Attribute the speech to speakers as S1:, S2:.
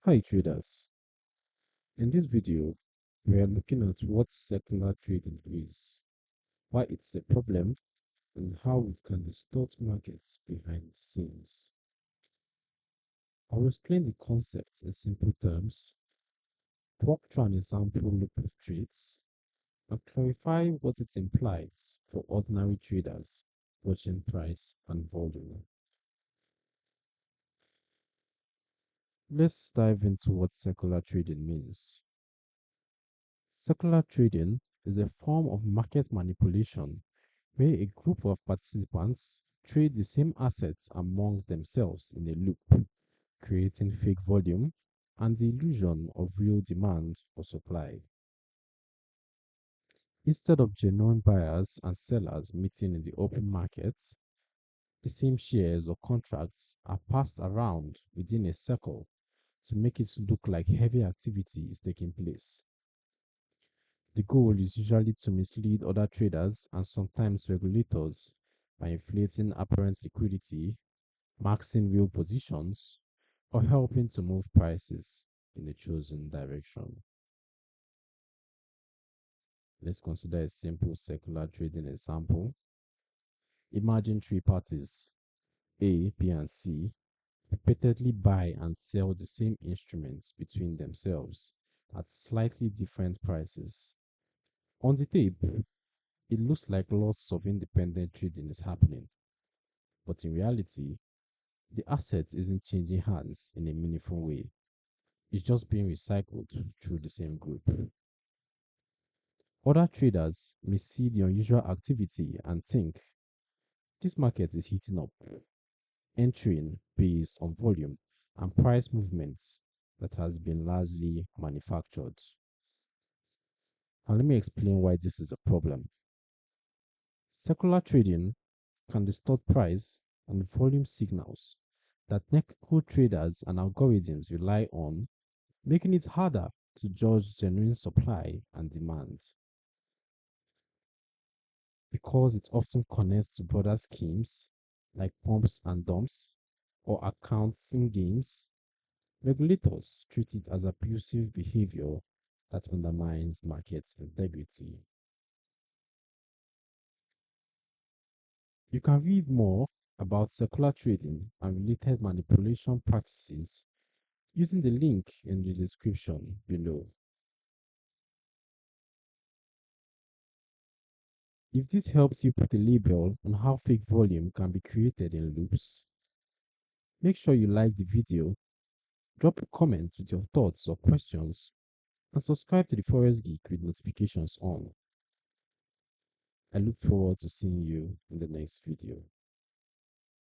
S1: Hi traders, in this video we are looking at what secular trading is, why it's a problem, and how it can distort markets behind the scenes. I'll explain the concepts in simple terms, walk through an example loop of trades, and clarify what it implies for ordinary traders watching price and volume. Let's dive into what secular trading means. Secular trading is a form of market manipulation where a group of participants trade the same assets among themselves in a loop, creating fake volume and the illusion of real demand or supply. Instead of genuine buyers and sellers meeting in the open market, the same shares or contracts are passed around within a circle to make it look like heavy activity is taking place. The goal is usually to mislead other traders and sometimes regulators by inflating apparent liquidity, maxing real positions, or helping to move prices in a chosen direction. Let's consider a simple secular trading example. Imagine three parties, A, B, and C, repeatedly buy and sell the same instruments between themselves at slightly different prices. On the tape, it looks like lots of independent trading is happening, but in reality, the asset isn't changing hands in a meaningful way. It's just being recycled through the same group. Other traders may see the unusual activity and think, this market is heating up, entering based on volume and price movements that has been largely manufactured. Now let me explain why this is a problem. Secular trading can distort price and volume signals that technical traders and algorithms rely on, making it harder to judge genuine supply and demand. Because it often connects to broader schemes like pumps and dumps or accounting games, regulators treat it as abusive behavior that undermines market integrity. You can read more about secular trading and related manipulation practices using the link in the description below. If this helps you put a label on how fake volume can be created in loops, make sure you like the video, drop a comment with your thoughts or questions, and subscribe to the Forex Geek with notifications on. I look forward to seeing you in the next video.